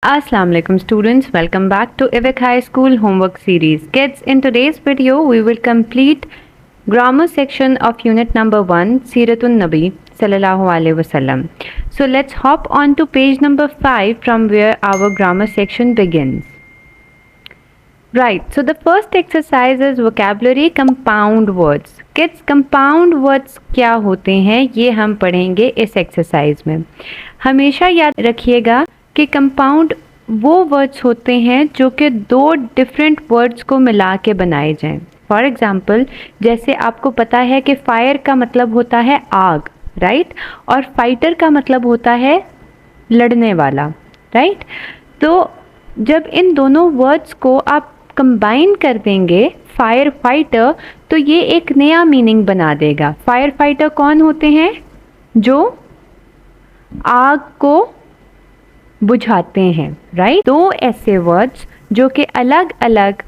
Assalamu alaikum students, welcome back to IVIC High School homework series. Kids, in today's video we will complete grammar section of unit number 1 Siratun Nabi Sallallahu Alaihi Wasallam. So let's hop on to page number 5 from where our grammar section begins. Right, so the first exercise is vocabulary compound words. Kids, compound words क्या होते हैं ये हम पढ़ेंगे इस exercise में. हमेशा याद रखिएगा कि कंपाउंड वो वर्ड्स होते हैं जो कि दो डिफरेंट वर्ड्स को मिला के बनाए जाएं. फॉर एग्जाम्पल, जैसे आपको पता है कि फायर का मतलब होता है आग, राइट, और फाइटर का मतलब होता है लड़ने वाला, राइट. तो जब इन दोनों वर्ड्स को आप कंबाइन कर देंगे फायर फाइटर, तो ये एक नया मीनिंग बना देगा. फायर फाइटर कौन होते हैं? जो आग को बुझाते हैं, राइट. दो ऐसे वर्ड्स जो कि अलग अलग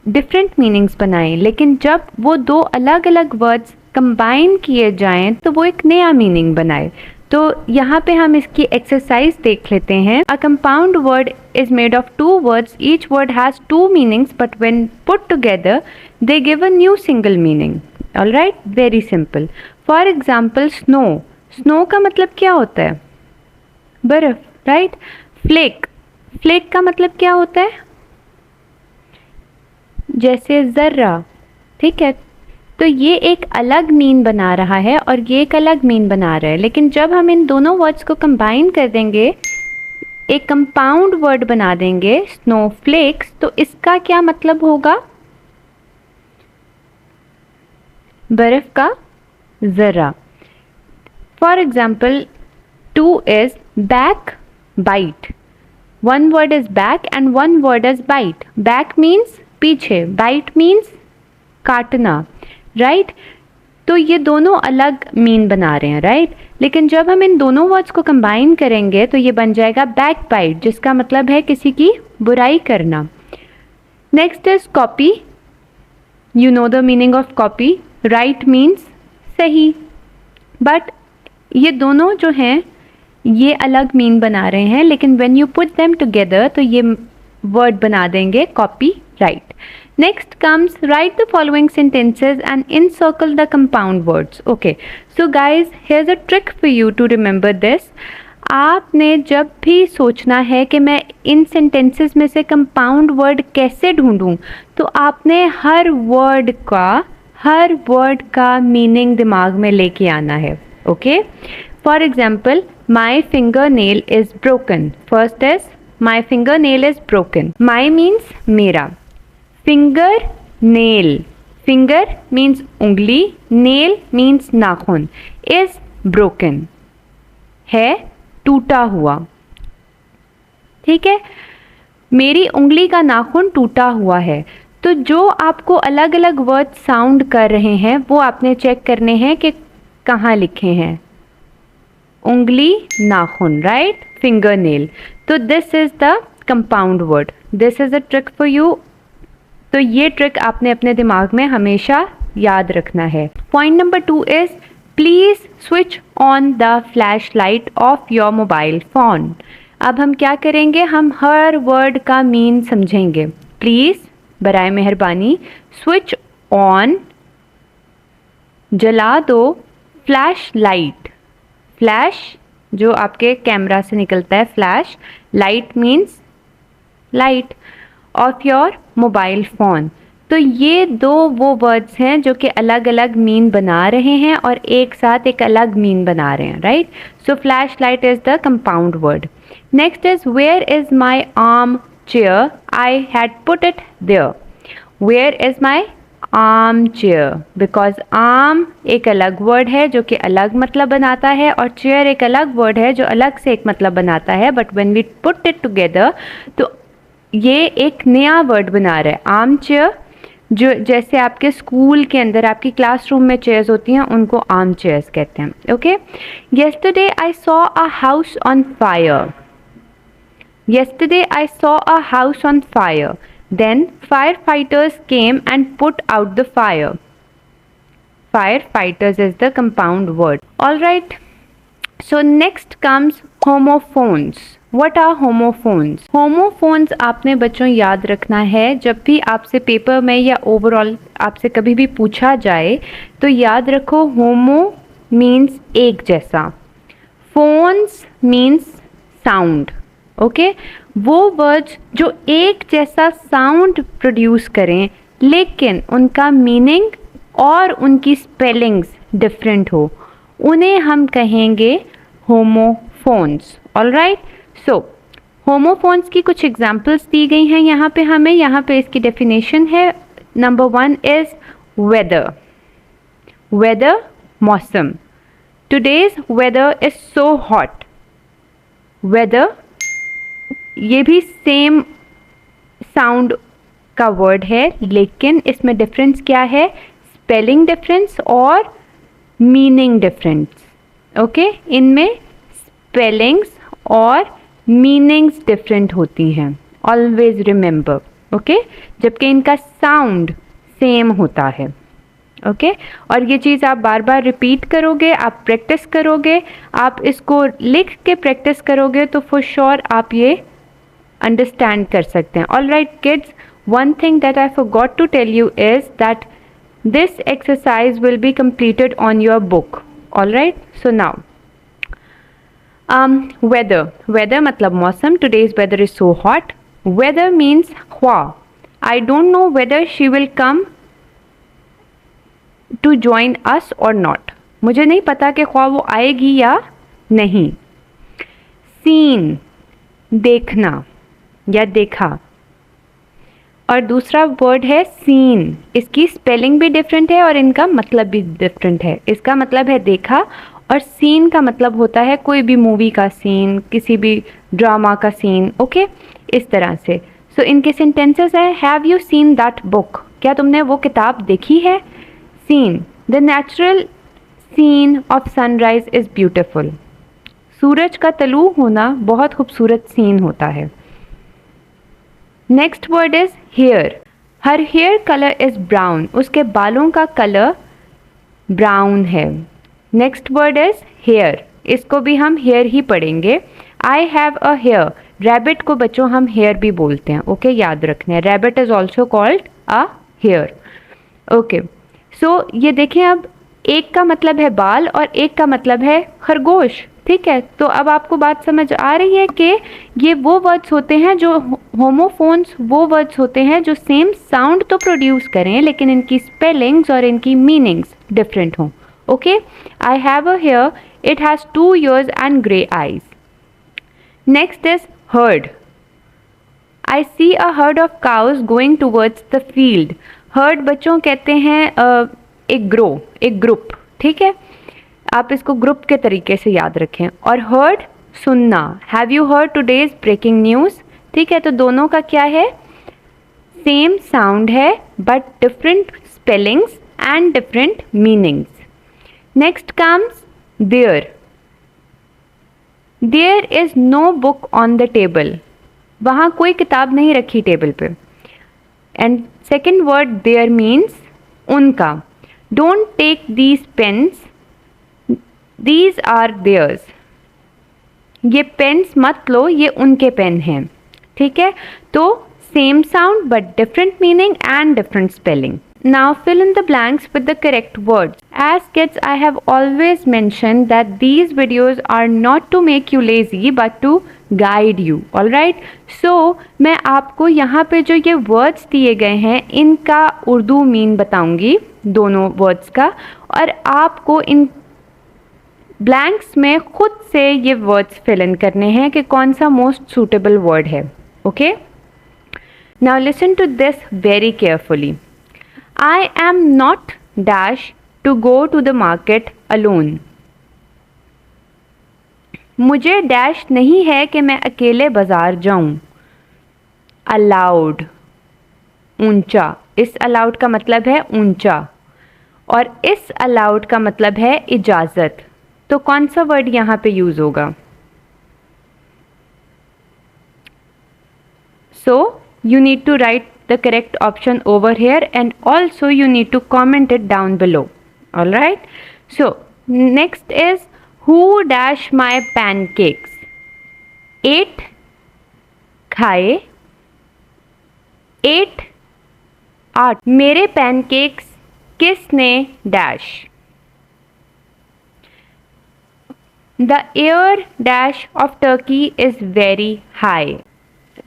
डिफरेंट मीनिंग्स बनाएं, लेकिन जब वो दो अलग अलग वर्ड्स कंबाइन किए जाएं तो वो एक नया मीनिंग बनाए. तो यहाँ पे हम इसकी एक्सरसाइज देख लेते हैं. A compound word is made of two words, each word has two meanings but when put together they give a new single meaning. Alright, very simple. For example, snow. Snow का मतलब क्या होता है? बर्फ, right. Flake. Flake का मतलब क्या होता है? जैसे जर्रा, ठीक है. तो ये एक अलग मीन बना रहा है और ये एक अलग मीन बना रहा है, लेकिन जब हम इन दोनों वर्ड्स को कंबाइन कर देंगे, एक कंपाउंड वर्ड बना देंगे स्नोफ्लेक्स, तो इसका क्या मतलब होगा? बर्फ का जर्रा. For example, two is back bite. One word is back and one word is bite. Back means पीछे, bite means काटना, right? तो ये दोनों अलग मीन बना रहे हैं, right? लेकिन जब हम इन दोनों वर्ड्स को कंबाइन करेंगे तो ये बन जाएगा बैक बाइट, जिसका मतलब है किसी की बुराई करना. Next is copy. You know the meaning of copy. Right means सही, बट ये दोनों जो हैं ये अलग मीन बना रहे हैं, लेकिन when you put them together तो ये वर्ड बना देंगे copyright. Next comes write the following sentences and encircle the compound words. Okay, so guys, here's a trick for you to remember this. आपने जब भी सोचना है कि मैं इन सेंटेंसेस में से कंपाउंड वर्ड कैसे ढूंढूं, तो आपने हर वर्ड का मीनिंग दिमाग में लेके आना है. Okay, for example, my fingernail is broken. First is my fingernail is broken. My means मेरा. Finger nail. Finger means उंगली, nail means नाखून. Is broken है टूटा हुआ. ठीक है, मेरी उंगली का नाखून टूटा हुआ है. तो जो आपको अलग अलग वर्ड साउंड कर रहे हैं वो आपने चेक करने हैं कि कहाँ लिखे हैं. उंगली, नाखून, राइट, फिंगर नेल. तो this is the compound word. This is a trick for you. तो ये ट्रिक आपने अपने दिमाग में हमेशा याद रखना है. Point number 2 is please switch on the flash light of your mobile phone. अब हम क्या करेंगे? हम हर वर्ड का मीन समझेंगे. प्लीज, बराए मेहरबानी, स्विच ऑन, जला दो, फ्लैश लाइट. फ्लैश जो आपके कैमरा से निकलता है, flash. Light means light of your mobile phone. तो ये दो वो वर्ड्स हैं जो कि अलग अलग मीन बना रहे हैं और एक साथ एक अलग मीन बना रहे हैं, right. So flashlight is the compound word. Next is where is my armchair, I had put it there. Where is my armchair, because arm एक अलग वर्ड है जो कि अलग मतलब बनाता है और चेयर एक अलग वर्ड है जो अलग से एक मतलब बनाता है. But when we put it together तो ये एक नया वर्ड बना रहा है. आर्म चेयर, जो जैसे आपके स्कूल के अंदर आपकी क्लासरूम में चेयर्स होती हैं उनको आर्म चेयर्स कहते हैं. Okay, yesterday I saw a house on fire. Yesterday I saw a house on fire. Then firefighters came and put out the fire. Firefighters is the compound word. All right. So next comes homophones. What are homophones? Homophones आपने बच्चों याद रखना है, जब भी आपसे paper में या ओवरऑल आपसे कभी भी पूछा जाए तो याद रखो होमो मीन्स एक जैसा, फोन्स मीन्स साउंड। ओके, वो वर्ड्स जो एक जैसा साउंड प्रोड्यूस करें लेकिन उनका मीनिंग और उनकी स्पेलिंग्स डिफरेंट हो, उन्हें हम कहेंगे होमोफोन्स। ऑलराइट, सो होमोफोन्स की कुछ एग्जाम्पल्स दी गई हैं यहाँ पे हमें। यहाँ पे इसकी डेफिनेशन है, नंबर 1 इज वेदर। वेदर मौसम, today's weather is so hot. Weather ये भी सेम साउंड का वर्ड है लेकिन इसमें डिफरेंस क्या है, स्पेलिंग डिफरेंस और मीनिंग डिफरेंस। ओके, इनमें स्पेलिंग्स और मीनिंग्स डिफरेंट होती हैं, ऑलवेज रिमेंबर। ओके, जबकि इनका साउंड सेम होता है। ओके, और ये चीज़ आप बार बार रिपीट करोगे, आप प्रैक्टिस करोगे, आप इसको लिख के प्रैक्टिस करोगे तो फॉर श्योर आप ये अंडरस्टैंड कर सकते हैं। All right kids, one thing that I forgot to tell you is that this exercise will be completed on your book. All right, so now weather मतलब मौसम, today's weather is so hot. Weather means ख्वा, I don't know whether she will come to join us or not. मुझे नहीं पता कि ख्वा वो आएगी या नहीं। Seen देखना या देखा, और दूसरा वर्ड है सीन, इसकी स्पेलिंग भी डिफरेंट है और इनका मतलब भी डिफरेंट है। इसका मतलब है देखा और सीन का मतलब होता है कोई भी मूवी का सीन, किसी भी ड्रामा का सीन। ओके, इस तरह से। सो इनके सेंटेंसेस है, have you seen that book, क्या तुमने वो किताब देखी है। Scene, the natural scene of sunrise is beautiful, सूरज का तलू होना बहुत खूबसूरत सीन होता है। Next word is hair, her hair colour is brown, उसके बालों का कलर ब्राउन है। नेक्स्ट वर्ड इज हेयर, इसको भी हम हेयर ही पढ़ेंगे। I have a hare, rabbit को बच्चों हम हेयर भी बोलते हैं। ओके, याद रखना है, rabbit is also called a hare. Okay, so ये देखें, अब एक का मतलब है बाल और एक का मतलब है खरगोश। ठीक है, तो अब आपको बात समझ आ रही है कि ये वो वर्ड्स होते हैं जो होमोफोन्स, वो वर्ड्स होते हैं जो सेम साउंड तो प्रोड्यूस करें लेकिन इनकी स्पेलिंग्स और इनकी मीनिंग्स डिफरेंट हों। Okay, I have a hare, it has 2 ears and grey eyes. Next is herd, I see a herd of cows going towards the field. Herd बच्चों कहते हैं एक ग्रुप। ठीक है, आप इसको ग्रुप के तरीके से याद रखें। और हर्ड सुनना, have you heard today's breaking news. ठीक है, तो दोनों का क्या है, सेम साउंड है but different spellings and different meanings. Next comes there, there is no book on the table, वहाँ कोई किताब नहीं रखी टेबल पे। And second word their means उनका, don't take these pens, These are theirs, ये pens मत लो, ये उनके पेन हैं। ठीक है, तो same sound but different meaning and different spelling. Now fill in the blanks with the correct words. As kids, I have always mentioned that these videos are not to make you lazy but to guide you. Alright? So मैं आपको यहाँ पे जो ये words दिए गए हैं इनका उर्दू मीन बताऊंगी, दोनों words का, और आपको इन ब्लैंक्स में खुद से ये वर्ड्स फिल इन करने हैं कि कौन सा मोस्ट सूटेबल वर्ड है। Okay, now listen to this very carefully. I am not dash to go to the market alone. मुझे डैश नहीं है कि मैं अकेले बाजार जाऊं। अलाउड, ऊंचा, इस अलाउड का मतलब है ऊंचा और इस अलाउड का मतलब है इजाज़त। तो कौन सा वर्ड यहाँ पे यूज़ होगा? So you need to write the correct option over here and also you need to comment it down below. All right, so next is who dash my pancakes, ate खाए, ate आठ, मेरे pancakes किसने dash. The air dash of Turkey is very high,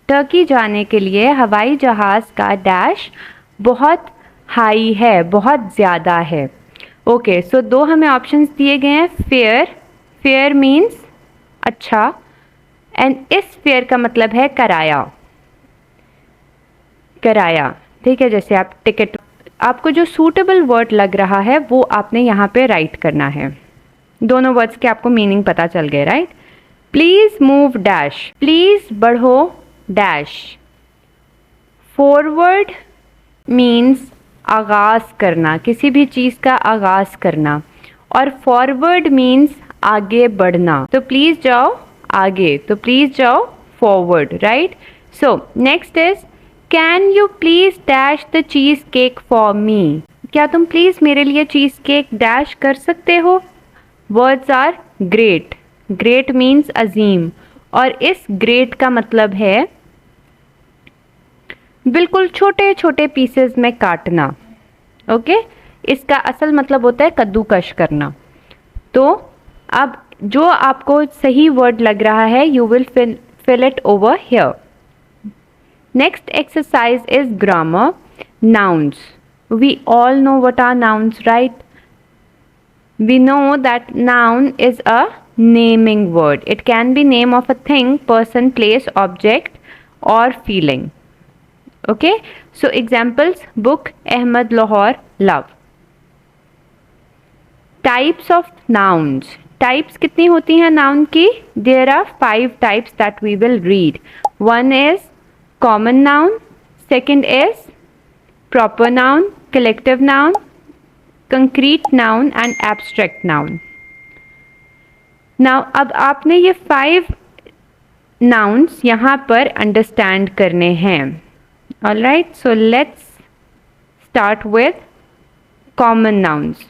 Turkey जाने के लिए हवाई जहाज का डैश बहुत हाई है, बहुत ज़्यादा है। ओके, सो दो हमें ऑप्शंस दिए गए हैं। फेयर, फेयर मीन्स अच्छा, एंड इस फेयर का मतलब है किराया, किराया, ठीक है। जैसे आप टिकट, आपको जो सूटेबल वर्ड लग रहा है वो आपने यहाँ पे राइट करना है। दोनों वर्ड्स के आपको मीनिंग पता चल गए, right. Please move dash, please बढ़ो डैश। फॉरवर्ड मीन्स आगाज करना, किसी भी चीज़ का आगाज करना, और फॉरवर्ड मीन्स आगे बढ़ना। तो प्लीज जाओ आगे, तो प्लीज जाओ forward, right. So next is can you please dash the cheese cake for me, क्या तुम प्लीज मेरे लिए चीज केक डैश कर सकते हो। Words are great, great means अजीम, और इस ग्रेट का मतलब है बिल्कुल छोटे छोटे पीसेस में काटना। ओके, इसका असल मतलब होता है कद्दूकश करना। तो अब जो आपको सही वर्ड लग रहा है you will fill it over here. Next exercise is grammar, nouns. We all know what are nouns, right. We know that noun is a naming word. It can be name of a thing, person, place, object or feeling. Okay, so examples: book, Ahmed, Lahore, love. Types of nouns. Types कितनी होती हैं noun की? There are 5 types that we will read. One is common noun, second is proper noun, collective noun, concrete noun and abstract noun. Now अब आपने ये 5 nouns यहाँ पर understand करने हैं। Alright, so let's start with common nouns.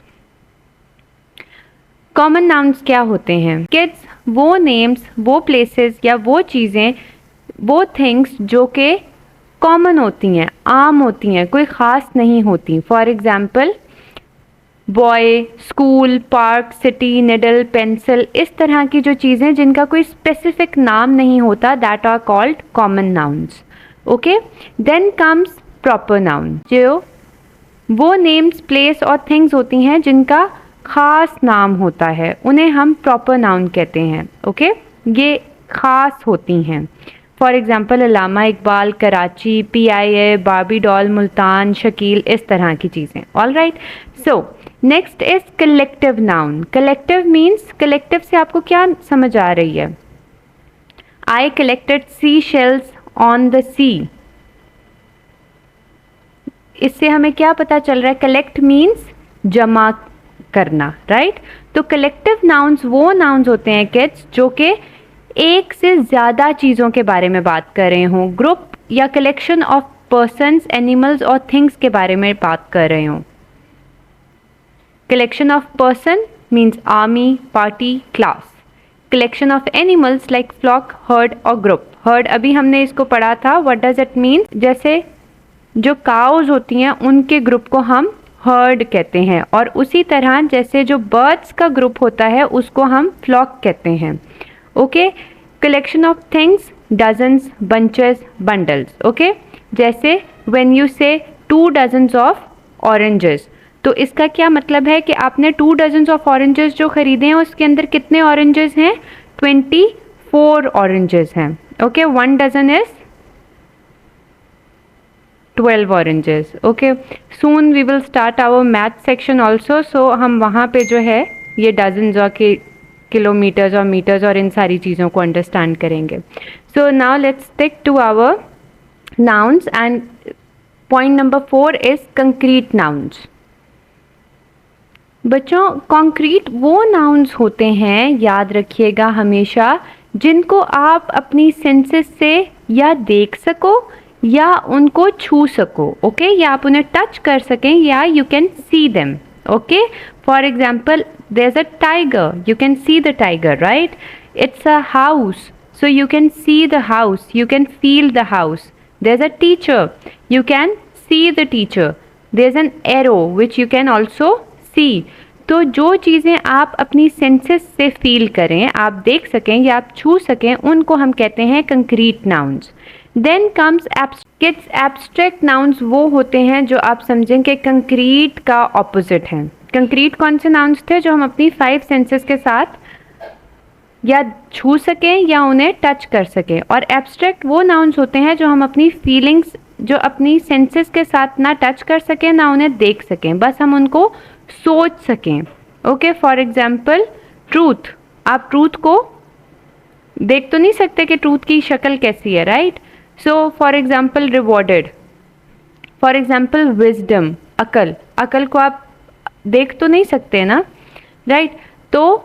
Common nouns क्या होते हैं? Kids, वो names, वो places या वो चीज़ें, वो things जो कि common होती हैं, आम होती हैं, कोई ख़ास नहीं होती। For example, boy, school, park, city, needle, pencil, इस तरह की जो चीज़ें जिनका कोई स्पेसिफिक नाम नहीं होता, that are called common nouns. Okay, then comes proper noun, जो वो नेम्स, प्लेस और थिंग्स होती हैं जिनका खास नाम होता है, उन्हें हम प्रॉपर नाउन कहते हैं। ओके, ये खास होती हैं। For example Allama Iqbal, Karachi, PIA, Barbie doll, Multan, Shakeel, इस तरह की चीज़ें। All right, so next is collective noun. Collective means, collective से आपको क्या समझ आ रही है? I collected sea shells on the sea, इससे हमें क्या पता चल रहा है? कलेक्ट मीन्स जमा करना, राइट। तो कलेक्टिव नाउन्स वो नाउन्स होते हैं किड्स जो कि एक से ज़्यादा चीज़ों के बारे में बात कर रहे हों, ग्रुप या कलेक्शन ऑफ पर्सन्स, एनिमल्स और थिंग्स के बारे में बात कर रहे हों। Collection of person means army, party, class. Collection of animals like flock, herd और ग्रुप। हर्ड अभी हमने इसको पढ़ा था, व्हाट डज इट मीन? जैसे जो काउज होती हैं उनके ग्रुप को हम हर्ड कहते हैं, और उसी तरह जैसे जो बर्ड्स का ग्रुप होता है उसको हम फ्लॉक कहते हैं। Okay, collection of things, dozens, bunches, bundles. Okay, जैसे व्हेन यू से 2 डजन्स ऑफ ऑरेंजेस, तो इसका क्या मतलब है कि आपने 2 डजन्स ऑफ ऑरेंजेस जो खरीदे हैं उसके अंदर कितने ऑरेंजेस हैं? 24 ऑरेंजेस हैं। Okay, 1 dozen is 12 oranges. Okay, soon we will start our math section also, so हम वहाँ पे जो है ये डजन्स और किलोमीटर्स और मीटर्स और इन सारी चीज़ों को अंडरस्टैंड करेंगे। So now let's stick to our nouns and point number 4 is concrete nouns. बच्चों, कॉन्क्रीट वो नाउन्स होते हैं, याद रखिएगा हमेशा, जिनको आप अपनी सेंसेस से या देख सको या उनको छू सको। ओके, या आप उन्हें टच कर सकें या you can see them. Okay, for example, there's a tiger, you can see the tiger, right? It's a house, so you can see the house, you can feel the house. There's a teacher, you can see the teacher. There's an arrow which you can also see. तो जो चीज़ें आप अपनी senses से feel करें, आप देख सकें या आप छू सकें, उनको हम कहते हैं concrete nouns. Then comes kids. Abstract nouns वो होते हैं जो आप समझें कि कंक्रीट का ऑपोजिट हैं. कंक्रीट कौन से नाउन्स थे? जो हम अपनी 5 सेंसेस के साथ या छू सकें या उन्हें टच कर सकें. और एब्स्ट्रैक्ट वो नाउन्स होते हैं जो हम अपनी फीलिंग्स, जो अपनी सेंसेस के साथ ना टच कर सकें ना उन्हें देख सकें, बस हम उनको सोच सकें. Okay, for example truth. आप ट्रूथ को देख तो नहीं सकते कि ट्रूथ की शक्ल कैसी है, right? So for example rewarded. For example wisdom, अकल. अकल को आप देख तो नहीं सकते ना, राइट? तो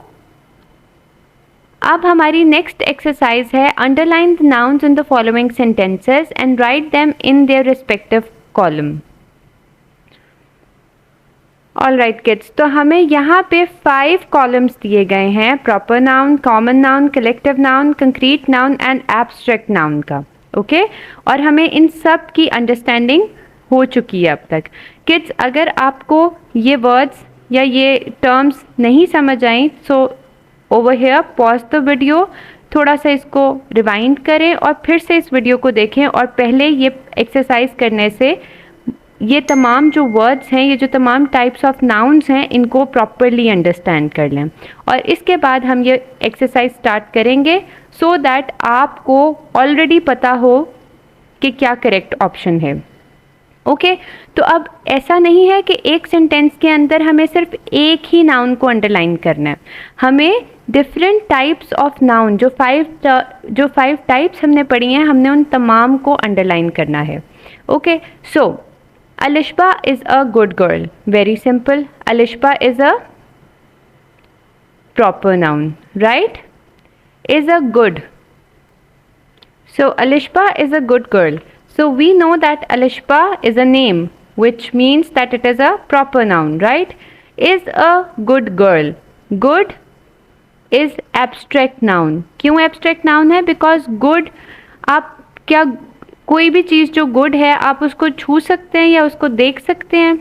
अब हमारी नेक्स्ट एक्सरसाइज है underline the nouns in the following sentences and write them in their respective column. All right kids, तो हमें यहाँ पे 5 कॉलम्स दिए गए हैं, proper noun, common noun, collective noun, concrete noun and abstract noun का. Okay, और हमें इन सब की अंडरस्टैंडिंग हो चुकी है अब तक. किड्स, अगर आपको ये वर्ड्स या ये टर्म्स नहीं समझ आई, so over here pause the video, थोड़ा सा इसको रिवाइंड करें और फिर से इस वीडियो को देखें और पहले ये एक्सरसाइज करने से ये तमाम जो वर्ड्स हैं, ये जो तमाम टाइप्स ऑफ नाउन्स हैं, इनको प्रॉपरली अंडरस्टैंड कर लें. और इसके बाद हम ये एक्सरसाइज स्टार्ट करेंगे सो दैट आपको ऑलरेडी पता हो कि क्या करेक्ट ऑप्शन है. ओके, तो अब ऐसा नहीं है कि एक सेंटेंस के अंदर हमें सिर्फ एक ही नाउन को अंडरलाइन करना है. हमें डिफरेंट टाइप्स ऑफ नाउन, जो 5 टाइप्स हमने पढ़ी हैं, हमने उन तमाम को अंडरलाइन करना है. Okay, so Alishba is a good girl. Very simple. Alishba is a proper noun, right? Is a good. So Alishba is a good girl. So we know that Alishba is a name, which means that it is a proper noun, right? Is a good girl. Good is abstract noun. क्यों abstract noun है? Because good, आप क्या कोई भी चीज़ जो good है आप उसको छू सकते हैं या उसको देख सकते हैं?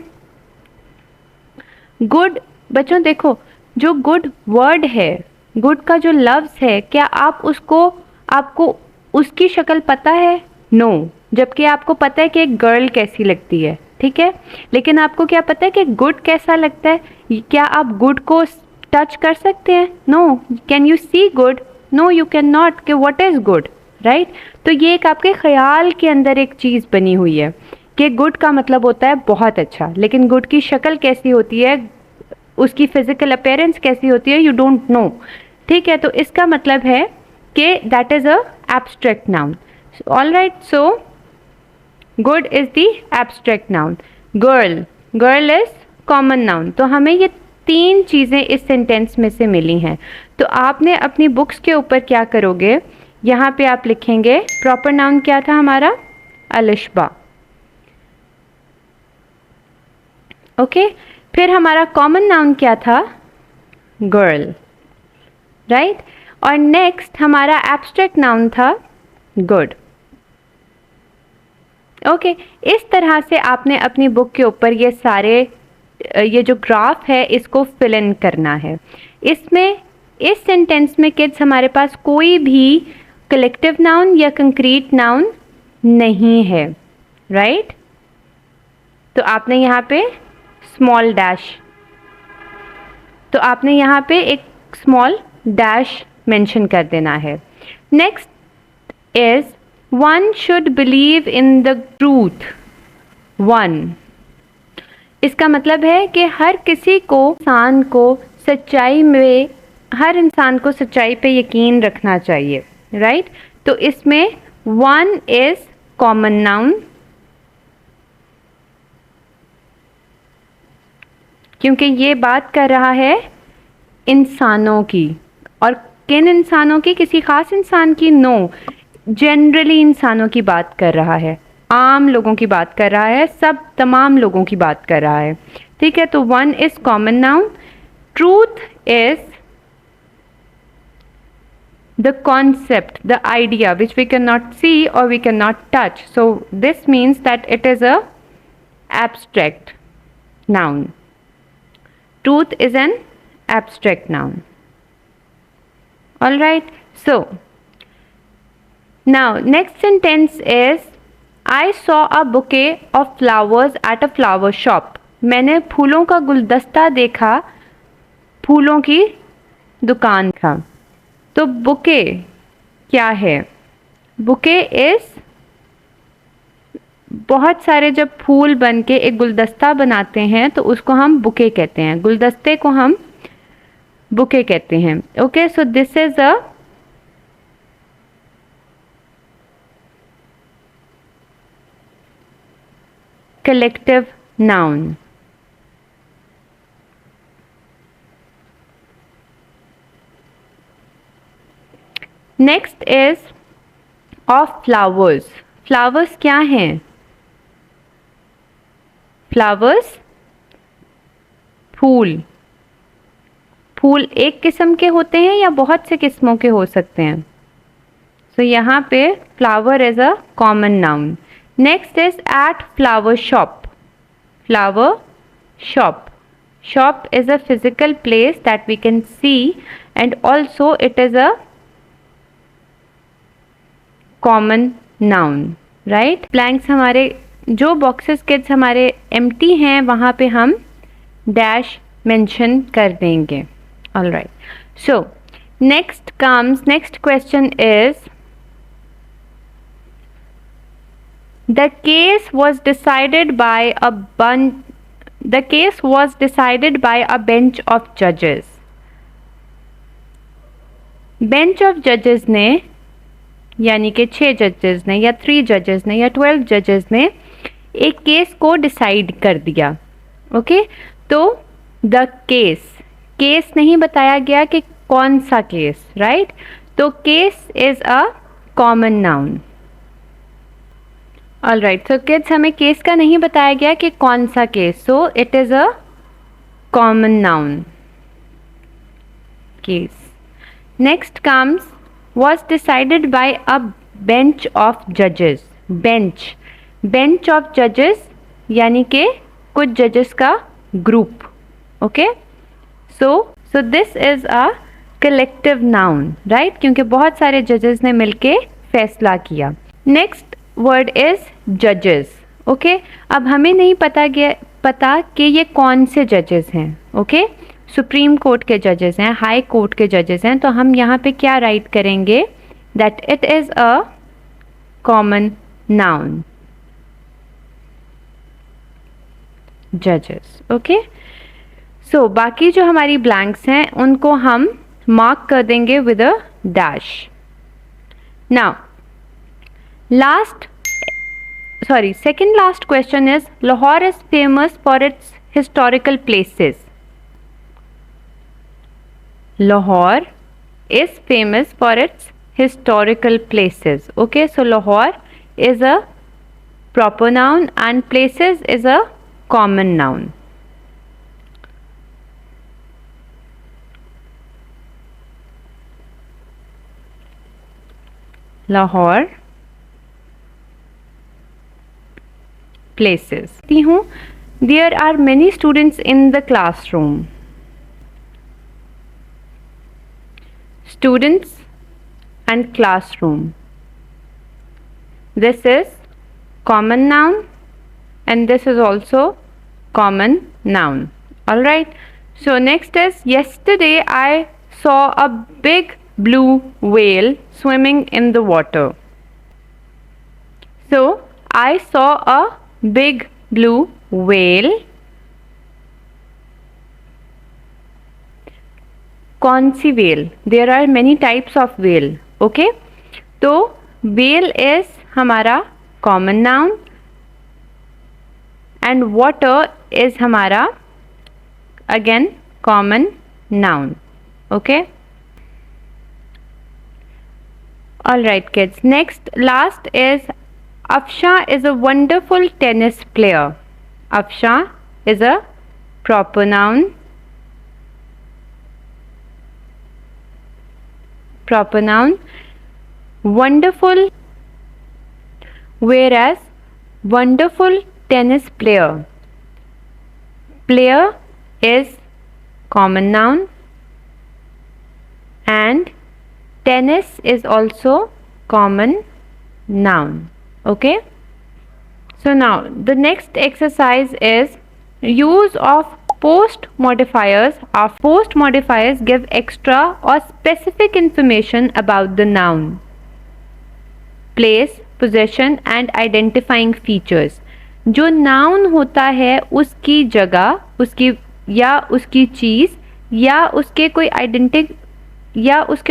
गुड, बच्चों देखो, जो गुड वर्ड है, गुड का जो लफ्ज़ है, क्या आप उसको, आपको उसकी शक्ल पता है? नो. जबकि आपको पता है कि एक गर्ल कैसी लगती है, ठीक है, लेकिन आपको क्या पता है कि गुड कैसा लगता है? क्या आप गुड को टच कर सकते हैं? No. Can you see good? No, you can not. कि व्हाट इज़ गुड, राइट? तो ये एक आपके ख्याल के अंदर एक चीज़ बनी हुई है कि गुड का मतलब होता है बहुत अच्छा, लेकिन गुड की शक्ल कैसी होती है, उसकी फिजिकल अपीयरेंस कैसी होती है, यू डोंट नो. ठीक है, तो इसका मतलब है कि that is a abstract noun. All right, so good is the abstract noun. Girl, girl is common noun. तो हमें ये 3 चीज़ें इस सेंटेंस में से मिली हैं. तो आपने अपनी बुक्स के ऊपर क्या करोगे, यहाँ पे आप लिखेंगे प्रॉपर नाउन क्या था हमारा? अलिशबा. ओके, फिर हमारा कॉमन नाउन क्या था? Girl, right? और नेक्स्ट हमारा एब्स्ट्रैक्ट नाउन था गुड. ओके, इस तरह से आपने अपनी बुक के ऊपर ये सारे, ये जो ग्राफ है इसको फिल इन करना है. इसमें, इस सेंटेंस में किड्स हमारे पास कोई भी कलेक्टिव नाउन या कंक्रीट नाउन नहीं है, राइट? तो आपने यहाँ पे स्मॉल डैश, तो आपने यहाँ पे एक स्मॉल डैश मेंशन कर देना है. Next is one should believe in the truth. One, इसका मतलब है कि हर किसी को, इंसान को सच्चाई में, हर इंसान को सच्चाई पे यकीन रखना चाहिए, राइट? तो इसमें वन इज कॉमन नाउन, क्योंकि ये बात कर रहा है इंसानों की. और किन इंसानों की? किसी खास इंसान की? नो, जनरली इंसानों की बात कर रहा है. आम लोगों की बात कर रहा है, सब तमाम लोगों की बात कर रहा है। ठीक है, तो one is common noun. Truth is the concept, the idea which we cannot see or we cannot touch. So this means that it is a abstract noun. Truth is an abstract noun. All right. So now next sentence is I saw a bouquet of flowers at a flower shop. मैंने फूलों का गुलदस्ता देखा फूलों की दुकान का। तो बुके क्या है? बुके इज बहुत सारे जब फूल बन के एक गुलदस्ता बनाते हैं तो उसको हम बुके कहते हैं, गुलदस्ते को हम बुके कहते हैं। Okay, so this is a collective noun. Next is of flowers. Flowers क्या हैं? फ्लावर्स फूल। फूल एक किस्म के होते हैं या बहुत से किस्मों के हो सकते हैं। सो यहाँ पे flower is a common noun. Next is at flower shop. Flower shop. Shop is a physical place that we can see and also it is a common noun, right? blanks हमारे जो boxes kids हमारे empty हैं वहाँ पे हम dash mention कर देंगे। all right, so next question is the case was decided by a bench of judges. bench of judges ने यानी कि 6 जजेस ने या 3 जजेस ने या 12 जजेस ने एक केस को डिसाइड कर दिया। ओके, तो द केस नहीं बताया गया कि कौन सा केस, राइट? तो case is a common noun. All right, so kids हमें केस का नहीं बताया गया कि कौन सा case, so it is a common noun case. Next comes was decided by a bench of judges. bench of judges यानी कि कुछ judges का group. okay, so this is a collective noun, right? क्योंकि बहुत सारे judges ने मिलके फैसला किया। next word is judges. okay, अब हमें नहीं पता कि ये कौन से judges हैं। okay, सुप्रीम कोर्ट के जजेस हैं, हाई कोर्ट के जजेस हैं, तो हम यहाँ पे क्या राइट करेंगे? That it is a common noun, जजेस। ओके, सो बाकी जो हमारी ब्लैंक्स हैं उनको हम मार्क कर देंगे with a dash. Now second last question is Lahore is famous for its historical places. Lahore is famous for its historical places. Okay, so Lahore is a proper noun and places is a common noun. Lahore places. There are many students in the classroom. Students and classroom. This is common noun and this is also common noun. All right, so next is yesterday I saw a big blue whale swimming in the water. So I saw a big blue whale. कौन सी whale? There are many types of whale. Okay, तो whale is हमारा common noun and water is हमारा again common noun. Okay, all right kids, next last is Afsha is a wonderful tennis player. Afsha is a proper noun. Proper noun. Wonderful, whereas wonderful tennis player. Player is common noun and tennis is also common noun. Okay, so now the next exercise is use of post modifiers. Our post modifiers give extra or specific information about the noun, place, possession and identifying features. जो noun होता है उसकी जगह, उसकी या उसकी चीज़ या उसके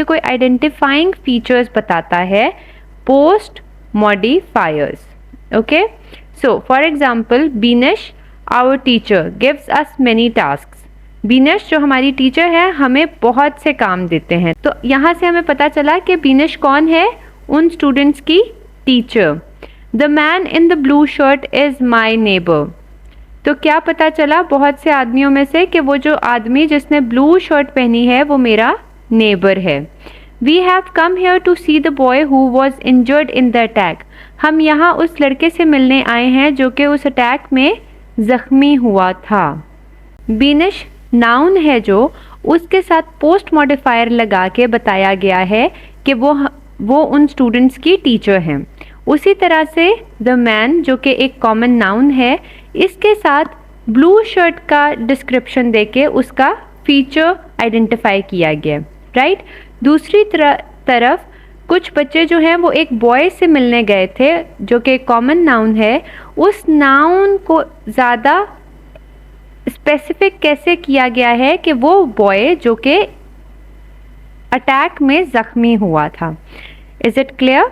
कोई आइडेंटिफाइंग फीचर्स बताता है post modifiers. Okay, so for example Beenish our teacher gives us many tasks. Beenish जो हमारी टीचर है हमें बहुत से काम देते हैं. तो यहाँ से हमें पता चला कि बीनिश कौन है, उन स्टूडेंट्स की teacher. The man in the blue shirt is my neighbour. तो क्या पता चला बहुत से आदमियों में से कि वो जो आदमी जिसने ब्लू शर्ट पहनी है वो मेरा नेबर है. We have come here to see the boy who was injured in the attack. हम यहाँ उस लड़के से मिलने आए हैं जो कि उस अटैक में ज़ख्मी हुआ था. बीनिश नाउन है जो उसके साथ पोस्ट मॉडिफायर लगा के बताया गया है कि वो उन स्टूडेंट्स की टीचर हैं. उसी तरह से द मैन जो कि एक कॉमन नाउन है, इसके साथ ब्लू शर्ट का डिस्क्रिप्शन देके उसका फीचर आइडेंटिफाई किया गया. राइट. दूसरी तरफ कुछ बच्चे जो हैं वो एक बॉय से मिलने गए थे जो कि कॉमन नाउन है. उस नाउन को ज़्यादा स्पेसिफिक कैसे किया गया है कि वो बॉय जो कि अटैक में ज़ख्मी हुआ था. Is it clear?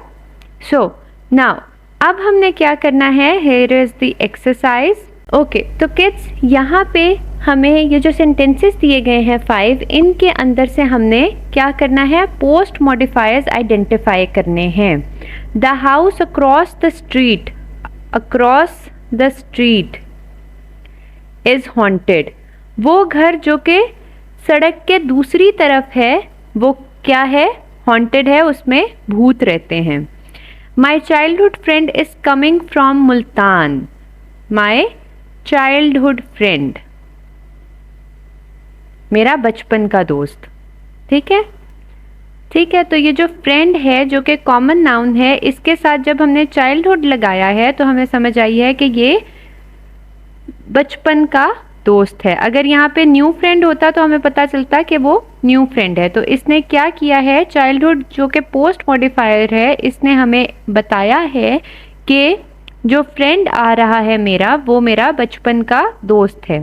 So now अब हमने क्या करना है, here is the exercise. Okay, तो किड्स यहाँ पे हमें ये जो सेंटेंसेस दिए गए हैं 5, इनके अंदर से हमने क्या करना है, पोस्ट मॉडिफायर्स आइडेंटिफाई करने हैं. The house across the street is haunted. वो घर जो कि सड़क के दूसरी तरफ है वो क्या है, हॉन्टेड है, उसमें भूत रहते हैं. My childhood friend is coming from Multan. My childhood friend, मेरा बचपन का दोस्त. ठीक है, ठीक है. तो ये जो फ्रेंड है जो कि कॉमन नाउन है, इसके साथ जब हमने चाइल्डहुड लगाया है तो हमें समझ आई है कि ये बचपन का दोस्त है. अगर यहाँ पे न्यू फ्रेंड होता तो हमें पता चलता कि वो न्यू फ्रेंड है. तो इसने क्या किया है, चाइल्डहुड जो कि पोस्ट मॉडिफायर है, इसने हमें बताया है कि जो फ्रेंड आ रहा है मेरा वो मेरा बचपन का दोस्त है.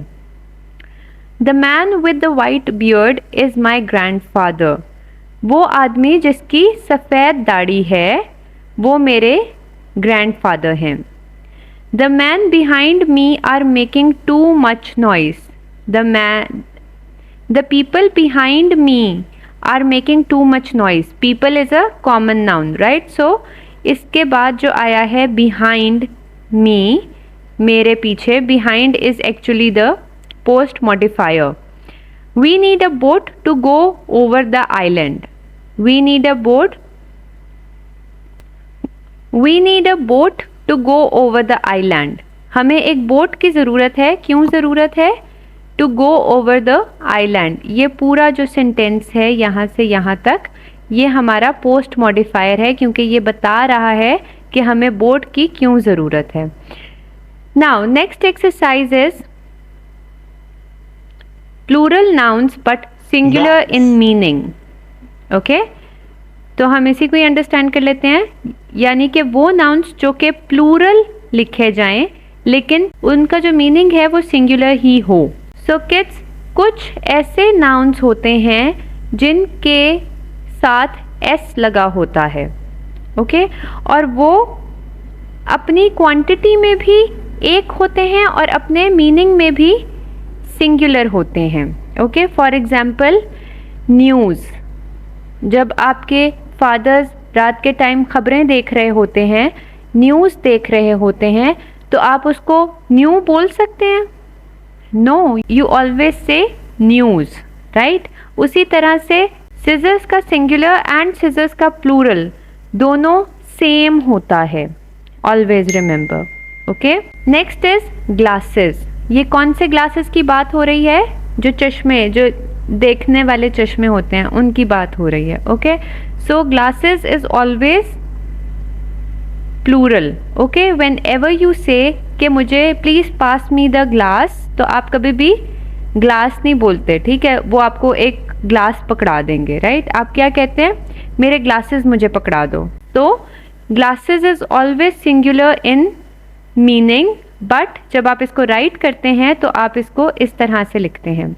The man with the white beard is my grandfather. वो आदमी जिसकी सफ़ेद दाढ़ी है वो मेरे ग्रैंडफादर हैं. The man behind me are making too much noise. The people behind me are making too much noise. People is a common noun, right. So इसके बाद जो आया है बिहाइंड मी, मेरे पीछे, behind is actually the post modifier. We need a boat to go over the island. We need a boat to go over the island. हमें एक boat की ज़रूरत है. क्यों ज़रूरत है? To go over the island. ये पूरा जो सेंटेंस है यहाँ से यहाँ तक, ये हमारा पोस्ट मॉडिफायर है क्योंकि ये बता रहा है कि हमें बोट की क्यों ज़रूरत है. Now next exercise is plural nouns but singular in meaning. Okay, तो हम इसी को ही अंडरस्टैंड कर लेते हैं. यानी कि वो नाउन्स जो कि प्लूरल लिखे जाएं लेकिन उनका जो मीनिंग है वो सिंगुलर ही हो. सो किड्स, कुछ ऐसे नाउन्स होते हैं जिनके साथ एस लगा होता है. ओके, और वो अपनी क्वांटिटी में भी एक होते हैं और अपने मीनिंग में भी सिंगुलर होते हैं. Okay, for example news. जब आपके फादर्स रात के टाइम खबरें देख रहे होते हैं न्यूज़ देख रहे होते हैं तो आप उसको न्यू बोल सकते हैं? No, you always say news, right? उसी तरह से सिजर्स का सिंगुलर एंड सिजर्स का प्लूरल दोनों सेम होता है, always remember. Okay, next is glasses. ये कौन से ग्लासेस की बात हो रही है? जो चश्मे, जो देखने वाले चश्मे होते हैं, उनकी बात हो रही है। Okay, so glasses is always plural. Okay, whenever you say कि मुझे please pass me the glass, तो आप कभी भी ग्लास नहीं बोलते, ठीक है? वो आपको एक ग्लास पकड़ा देंगे, राइट? आप क्या कहते हैं? मेरे ग्लासेस मुझे पकड़ा दो। तो glasses is always singular in meaning, but जब आप इसको राइट करते हैं तो आप इसको इस तरह से लिखते हैं,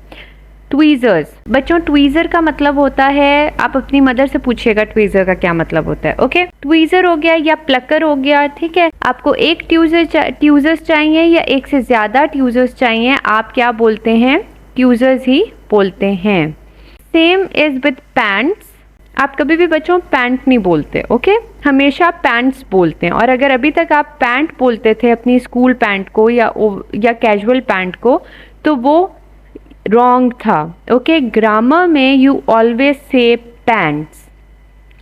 ट्वीजर्स। बच्चों, ट्वीजर का मतलब होता है, आप अपनी मदर से पूछिएगा ट्वीजर का क्या मतलब होता है। ओके, ट्वीजर हो गया या प्लकर हो गया, ठीक है? आपको एक ट्यूजर्स चाहिए या एक से ज्यादा ट्यूजर्स चाहिए, आप क्या बोलते हैं? ट्यूजर्स ही बोलते हैं। Same is with pants. आप कभी भी बच्चों पैंट नहीं बोलते, ओके? हमेशा पैंट्स बोलते हैं। और अगर अभी तक आप पैंट बोलते थे अपनी स्कूल पैंट को या कैजुअल पैंट को, तो वो रॉन्ग था। ओके, ग्रामर में you always say pants.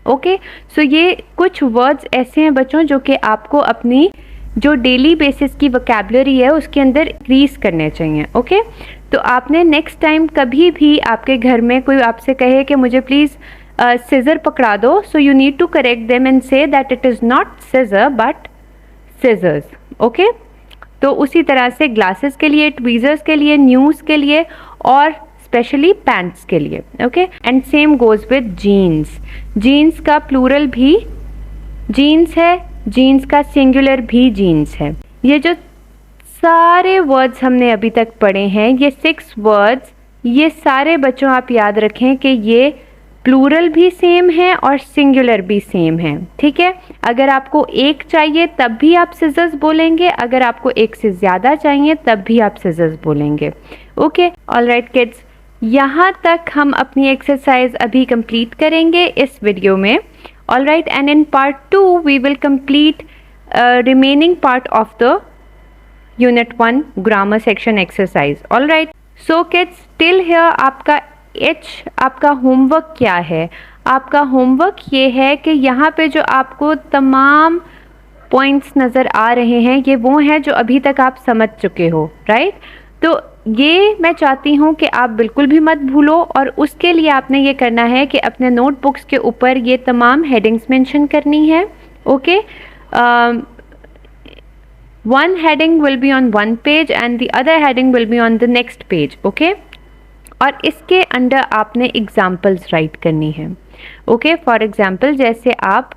Okay, so ये कुछ वर्ड्स ऐसे हैं बच्चों जो कि आपको अपनी जो डेली बेसिस की वोकैबुलरी है उसके अंदर इंक्रीज करने चाहिए। ओके, तो आपने नेक्स्ट टाइम कभी भी आपके घर में कोई आपसे कहे कि मुझे प्लीज़ सिजर पकड़ा दो, so you need to correct them and say that it is not scissor but scissors. Okay, तो उसी तरह से ग्लासेस के लिए, ट्वीजर्स के लिए, न्यूज़ के लिए और स्पेशली पैंट्स के लिए। Okay, and same goes with jeans. Jeans का प्लूरल भी जीन्स है, जीन्स का सिंगुलर भी जीन्स है। ये जो सारे वर्ड्स हमने अभी तक पढ़े हैं, ये 6 वर्ड्स, ये सारे बच्चों आप याद रखें कि ये प्लूरल भी सेम है और सिंगुलर भी सेम है, ठीक है? अगर आपको एक चाहिए तब भी आप सिजर्स बोलेंगे, अगर आपको एक से ज़्यादा चाहिए तब भी आप सिजर्स बोलेंगे। ओके, ऑलराइट किड्स, यहाँ तक हम अपनी एक्सरसाइज अभी कंप्लीट करेंगे इस वीडियो में। Alright, and in part 2 we will complete remaining part of the unit 1 grammar section exercise. Alright, so kids, till here आपका आपका होमवर्क क्या है? आपका होमवर्क ये है कि यहाँ पे जो आपको तमाम पॉइंट्स नज़र आ रहे हैं, ये वो हैं जो अभी तक आप समझ चुके हो, राइट? तो ये मैं चाहती हूँ कि आप बिल्कुल भी मत भूलो, और उसके लिए आपने ये करना है कि अपने नोटबुक्स के ऊपर ये तमाम हेडिंग्स मेंशन करनी है। Okay, one heading will be on one page and the other heading will be on the next page. Okay, और इसके अंडर आपने एग्जाम्पल्स राइट करनी है। ओके, फॉर एग्जाम्पल जैसे आप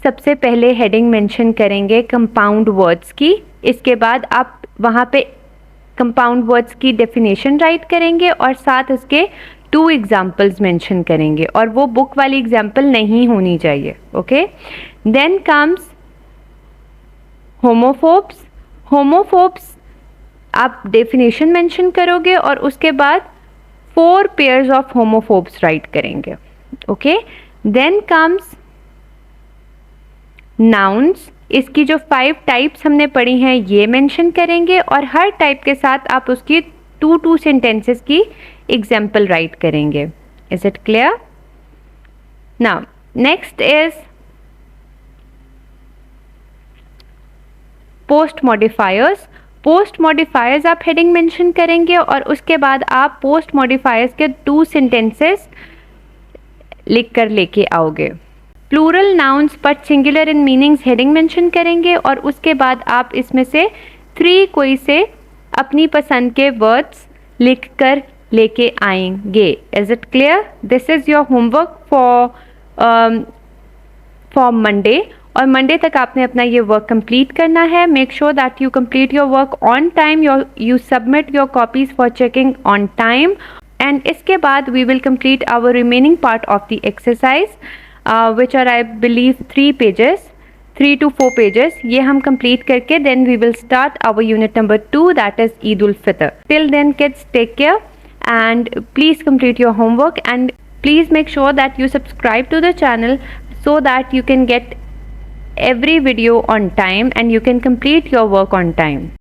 सबसे पहले हेडिंग मेंशन करेंगे कंपाउंड वर्ड्स की, इसके बाद आप वहाँ पे कंपाउंड वर्ड्स की डेफिनेशन राइट करेंगे और साथ उसके 2 एग्जाम्पल्स मेंशन करेंगे, और वो बुक वाली एग्जाम्पल नहीं होनी चाहिए। Okay, then comes homophones. Homophones आप डेफिनेशन मेंशन करोगे और उसके बाद 4 पेयर्स ऑफ होमोफोब्स राइट करेंगे। Okay, then comes nouns. इसकी जो 5 टाइप्स हमने पढ़ी हैं ये मेंशन करेंगे, और हर टाइप के साथ आप उसकी 2 सेंटेंसेस की एग्जाम्पल राइट करेंगे। Is it clear? Now next is post modifiers. Post modifiers आप हेडिंग मेंशन करेंगे और उसके बाद आप पोस्ट मॉडिफायर्स के 2 सेंटेंसेस लिख कर लेके आओगे। Plural nouns but singular in meanings heading mention करेंगे, और उसके बाद आप इसमें से 3 कोई से अपनी पसंद के वर्ड्स लिख कर लेके आएंगे। Is it clear? This is your homework for Monday, और मंडे तक आपने अपना ये वर्क कंप्लीट करना है। Make sure that you complete your work on time, you submit your copies for checking on time, and इसके बाद we will complete our remaining part of the exercise which are I believe 3 pages, 3 to 4 pages. ये हम complete करके then we will start our unit number 2, that is Eid ul Fitr. Till then kids, take care and please complete your homework, and please make sure that you subscribe to the channel so that you can get every video on time and you can complete your work on time.